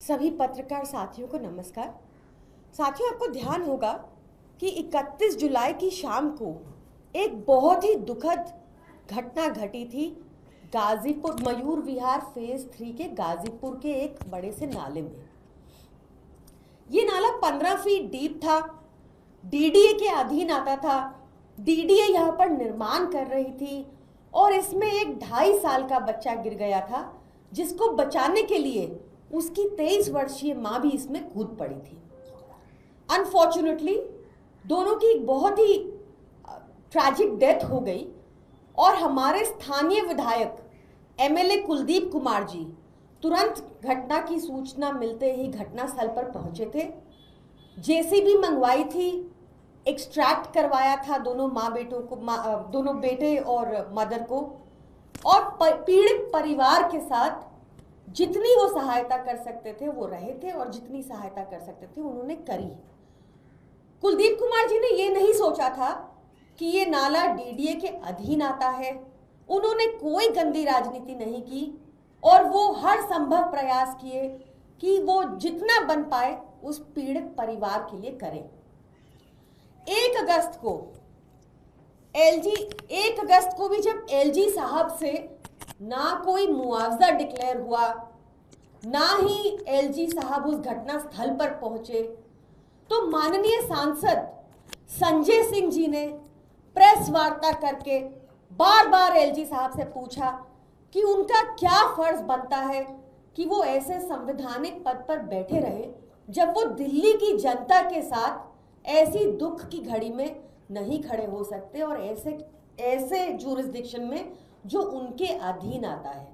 सभी पत्रकार साथियों को नमस्कार। साथियों, आपको ध्यान होगा कि 31 जुलाई की शाम को एक बहुत ही दुखद घटना घटी थी गाजीपुर मयूर विहार फेज 3 के गाजीपुर के एक बड़े से नाले में। ये नाला 15 फीट डीप था, डीडीए के अधीन आता था। डीडीए यहाँ पर निर्माण कर रही थी और इसमें एक 2.5 साल का बच्चा गिर गया था, जिसको बचाने के लिए उसकी 23 वर्षीय माँ भी इसमें कूद पड़ी थी। अनफॉर्चुनेटली दोनों की बहुत ही ट्रैजिक डेथ हो गई और हमारे स्थानीय विधायक एमएलए कुलदीप कुमार जी तुरंत घटना की सूचना मिलते ही घटनास्थल पर पहुंचे थे। जेसीबी मंगवाई थी, एक्सट्रैक्ट करवाया था दोनों माँ बेटों को, दोनों बेटे और मदर को, और पीड़ित परिवार के साथ जितनी वो सहायता कर सकते थे वो रहे थे और जितनी सहायता कर सकते थे उन्होंने करी। कुलदीप कुमार जी ने ये नहीं सोचा था कि ये नाला डीडीए के अधीन आता है। उन्होंने कोई गंदी राजनीति नहीं की और वो हर संभव प्रयास किए कि वो जितना बन पाए उस पीड़ित परिवार के लिए करें। 1 अगस्त को भी जब एलजी साहब से ना कोई मुआवजा डिक्लेयर हुआ, ना ही एलजी साहब उस घटना स्थल पर पहुंचे, तो माननीय सांसद संजय सिंह जी ने प्रेस वार्ता करके बार बार एलजी साहब से पूछा कि उनका क्या फर्ज बनता है कि वो ऐसे संवैधानिक पद पर बैठे रहे जब वो दिल्ली की जनता के साथ ऐसी दुख की घड़ी में नहीं खड़े हो सकते और ऐसे जुरिस्डिक्शन में जो उनके अधीन आता है,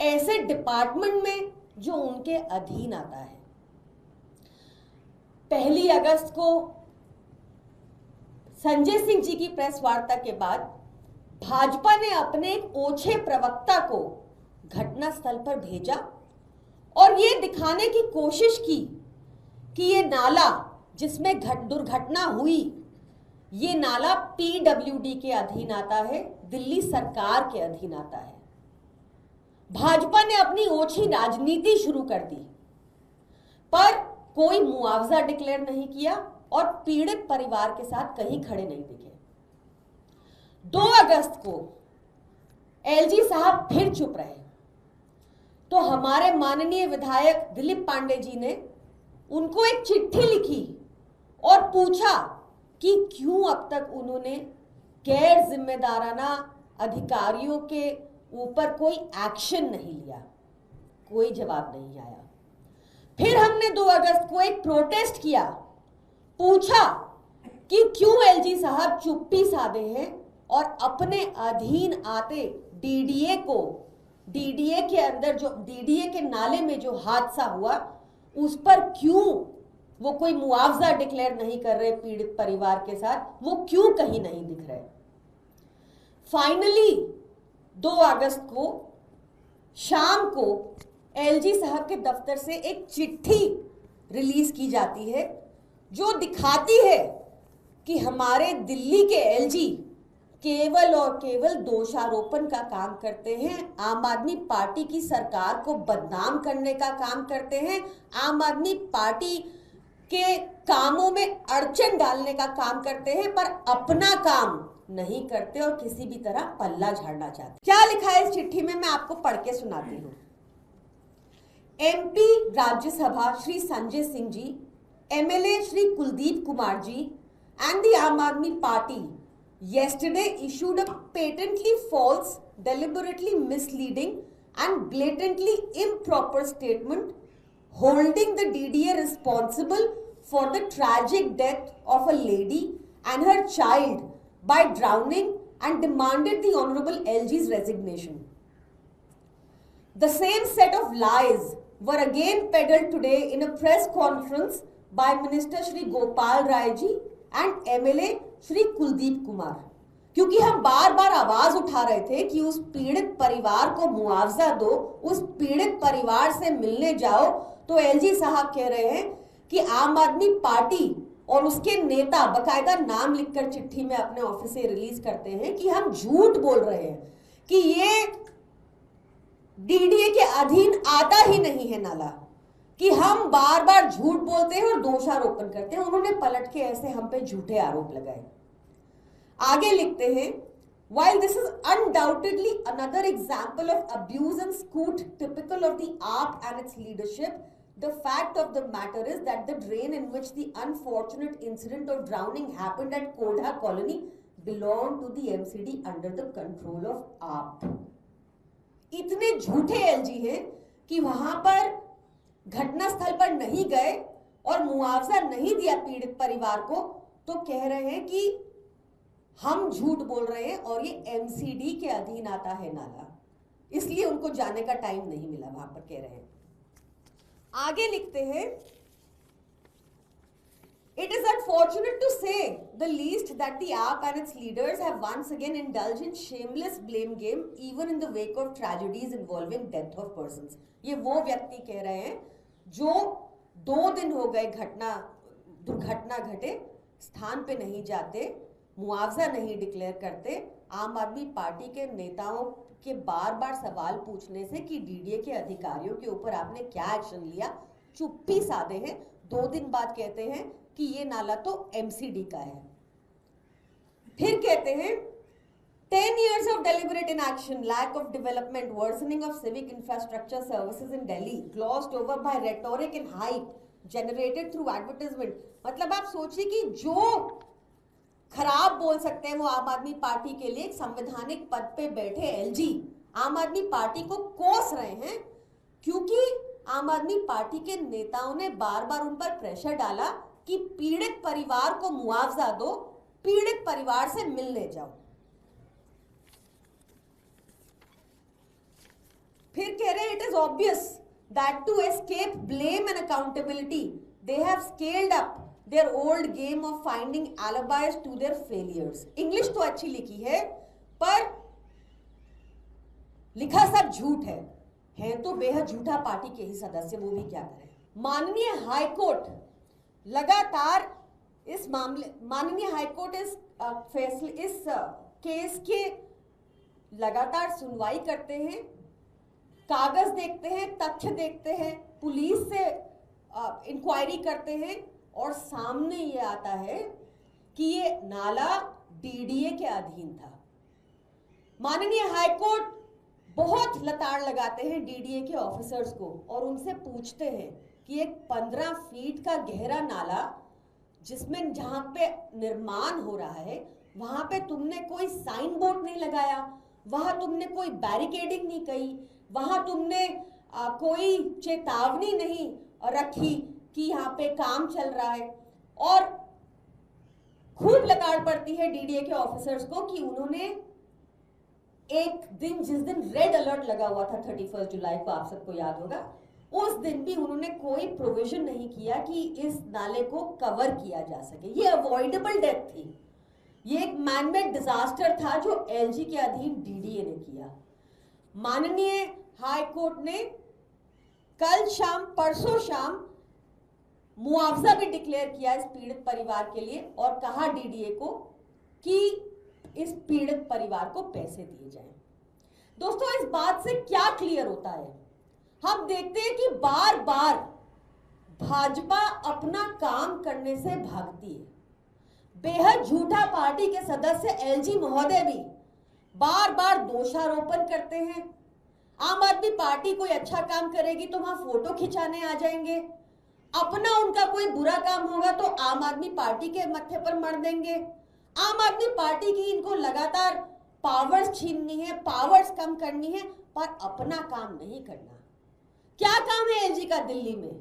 ऐसे डिपार्टमेंट में जो उनके अधीन आता है। 1 अगस्त को संजय सिंह जी की प्रेस वार्ता के बाद भाजपा ने अपने एक ओछे प्रवक्ता को घटनास्थल पर भेजा और ये दिखाने की कोशिश की कि ये नाला जिसमें दुर्घटना हुई, ये नाला पीडब्ल्यूडी के अधीन आता है, दिल्ली सरकार के अधीन आता है। भाजपा ने अपनी ओछी राजनीति शुरू कर दी, पर कोई मुआवजा डिक्लेयर नहीं किया और पीड़ित परिवार के साथ कहीं खड़े नहीं दिखे। 2 अगस्त को एलजी साहब फिर चुप रहे, तो हमारे माननीय विधायक दिलीप पांडे जी ने उनको एक चिट्ठी लिखी और पूछा कि क्यों अब तक उन्होंने गैर जिम्मेदाराना अधिकारियों के ऊपर कोई एक्शन नहीं लिया। कोई जवाब नहीं आया। फिर हमने 2 अगस्त को एक प्रोटेस्ट किया, पूछा कि क्यों एलजी साहब चुप्पी साधे हैं और अपने अधीन आते डीडीए के अंदर जो डीडीए के नाले में जो हादसा हुआ उस पर क्यों वो कोई मुआवजा डिक्लेयर नहीं कर रहे पीड़ित परिवार के साथ, वो क्यों कहीं नहीं दिख रहे। फाइनली 2 अगस्त को शाम को एलजी साहब के दफ्तर से एक चिट्ठी रिलीज की जाती है जो दिखाती है कि हमारे दिल्ली के एलजी केवल और केवल दोषारोपण का काम करते हैं, आम आदमी पार्टी की सरकार को बदनाम करने का काम करते हैं, आम आदमी पार्टी के कामों में अड़चन डालने का काम करते हैं, पर अपना काम नहीं करते और किसी भी तरह पल्ला झाड़ना चाहते। क्या लिखा है इस चिट्ठी में, मैं आपको पढ़ के सुनाती हूँ। MP Rajya Sabha Shri Sanjay Singh ji, MLA Shri Kuldeep Kumar ji and the Aam Aadmi Party yesterday issued a patently false, deliberately misleading and blatantly improper statement holding the DDA responsible for the tragic death of a lady and her child by drowning and demanded the Honorable LG's resignation. The same set of lies were again peddled today in a press conference by Minister Shri Gopal Rai ji and MLA Shri Kuldeep Kumar, क्योंकि हम बार बार आवाज उठा रहे थे कि उस पीड़ित परिवार को मुआवजा दो, उस पीड़ित परिवार से मिलने जाओ, तो एलजी साहब कह रहे हैं कि आम आदमी पार्टी और उसके नेता बकायदा नाम लिखकर चिट्ठी में अपने ऑफिस से रिलीज करते हैं कि हम झूठ बोल रहे हैं कि ये डीडीए के अधीन आता ही नहीं है नाला, कि हम बार बार झूठ बोलते हैं और दोषारोपण करते हैं। उन्होंने पलट के ऐसे हम पे झूठे आरोप लगाए। आगे लिखते हैं, while this is undoubtedly another example of abuse and scoot typical of the AAP and its leadership, the fact of the matter is that the drain in which the unfortunate incident of drowning happened at Kodha colony belonged to the MCD under the control of AAP. इतने झूठे LG हैं कि वहां पर घटना स्थल पर नहीं गए और मुआवजा नहीं दिया पीड़ित परिवार को, तो कह रहे हैं कि हम झूठ बोल रहे हैं और ये एमसीडी के अधीन आता है नाला, इसलिए उनको जाने का टाइम नहीं मिला वहां पर, कह रहे हैं। आगे लिखते हैं, It is unfortunate to say the least that the AAP and its leaders have once again indulged in shameless blame game even in the wake of tragedies involving death of persons. ये वो व्यक्ति कह रहे हैं जो 2 दिन हो गए दुर्घटना घटे, स्थान पे नहीं जाते, मुआवजा नहीं डिक्लेयर करते, आम आदमी पार्टी के नेताओं के बार बार सवाल पूछने से कि डीडीए के अधिकारियों के ऊपर आपने क्या एक्शन लिया, चुप्पी साधे हैं। 2 दिन बाद कहते हैं कि ये नाला तो एमसीडी का है। फिर कहते हैं 10 years of deliberate inaction, lack of development, worsening of civic infrastructure services in Delhi, glossed over by rhetoric and hype generated through advertisement। मतलब आप सोचिए कि जो खराब बोल सकते हैं वो आम आदमी पार्टी के लिए एक संवैधानिक पद पे बैठे एलजी आम आदमी पार्टी को कोस रहे हैं, क्योंकि आम आदमी पार्टी के नेताओं ने बार बार उन पर प्रेशर डाला कि पीड़ित परिवार को मुआवजा दो, पीड़ित परिवार से मिलने जाओ। फिर कह रहे हैं, it is obvious that to escape blame and accountability they have scaled up their old game of finding alibis to their failures. English तो अच्छी लिखी है पर लिखा सब झूठ है तो बेहद झूठा पार्टी के ही सदस्य, वो भी क्या करें। माननीय हाईकोर्ट लगातार इस मामले, माननीय हाईकोर्ट इस केस के लगातार सुनवाई करते हैं, कागज देखते हैं, तथ्य देखते हैं, पुलिस से इंक्वायरी करते हैं और सामने ये आता है कि ये नाला डीडीए के अधीन था। माननीय हाईकोर्ट बहुत लताड़ लगाते हैं डीडीए के ऑफिसर्स को और उनसे पूछते हैं कि एक 15 फीट का गहरा नाला जिसमें जहां पे निर्माण हो रहा है वहां पे तुमने कोई साइन बोर्ड नहीं लगाया, वहां तुमने कोई बैरिकेडिंग नहीं की, वहां तुमने कोई चेतावनी नहीं रखी कि यहाँ पे काम चल रहा है। और खूब लताड़ पड़ती है डीडीए के ऑफिसर्स को कि उन्होंने एक दिन, जिस दिन रेड अलर्ट लगा हुआ था 31 जुलाई को, आप सबको याद होगा, उस दिन भी उन्होंने कोई प्रोविजन नहीं किया कि इस नाले को कवर किया जा सके। ये अवॉइडेबल डेथ थी, ये एक मैनमेड डिजास्टर था जो एलजी के अधीन डीडीए ने किया। माननीय हाई कोर्ट ने कल शाम, परसों शाम मुआवजा भी डिक्लेयर किया इस पीड़ित परिवार के लिए और कहा डीडीए को कि इस पीड़ित परिवार को पैसे दिए जाएं। दोस्तों, इस बात से क्या क्लियर होता है? हम देखते हैं कि बार बार भाजपा अपना काम करने से भागती है। बेहद झूठा पार्टी के सदस्य एलजी महोदय भी बार बार दोषारोपण करते हैं। आम आदमी पार्टी कोई अच्छा काम करेगी तो वहां फोटो खिंचाने आ जाएंगे, अपना उनका कोई बुरा काम होगा तो आम आदमी पार्टी के मत्थे पर मर देंगे। आम आदमी पार्टी की इनको लगातार पावर्स छीननी है, पावर्स कम करनी है, पर अपना काम नहीं करना। क्या काम है एलजी का दिल्ली में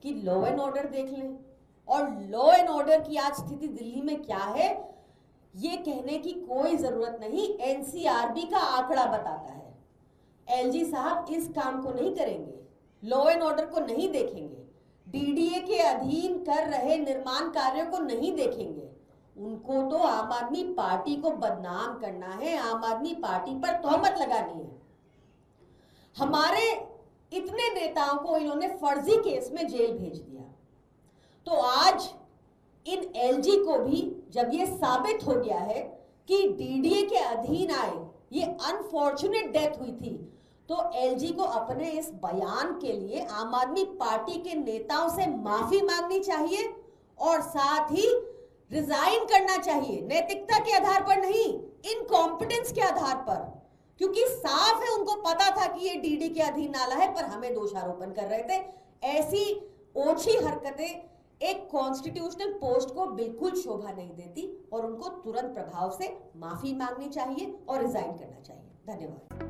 कि लॉ एंड ऑर्डर देख लें, और लॉ एंड ऑर्डर की आज स्थिति दिल्ली में क्या है ये कहने की कोई जरूरत नहीं, एनसीआरबी का आंकड़ा बताता है। एलजी साहब इस काम को नहीं करेंगे, लॉ एंड ऑर्डर को नहीं देखेंगे, डीडीए के अधीन कर रहे निर्माण कार्यों को नहीं देखेंगे। उनको तो आम आदमी पार्टी को बदनाम करना है, आम आदमी पार्टी पर तोहमत लगानी है। हमारे इतने नेताओं को इन्होंने फर्जी केस में जेल भेज दिया, तो आज इन एलजी को भी जब ये साबित हो गया है कि डीडीए के अधीन आए, ये अनफॉर्चुनेट डेथ हुई थी, तो एलजी को अपने इस बयान के लिए आम आदमी पार्टी के नेताओं से माफी मांगनी चाहिए और साथ ही रिजाइन करना चाहिए, नैतिकता के आधार पर नहीं, इनकॉम्पिटेंस के आधार पर, क्योंकि साफ है उनको पता था कि ये डीडी के अधीन नाला है, पर हमें दोषारोपण कर रहे थे। ऐसी ओछी हरकतें एक कॉन्स्टिट्यूशनल पोस्ट को बिल्कुल शोभा नहीं देती और उनको तुरंत प्रभाव से माफी मांगनी चाहिए और रिजाइन करना चाहिए। धन्यवाद।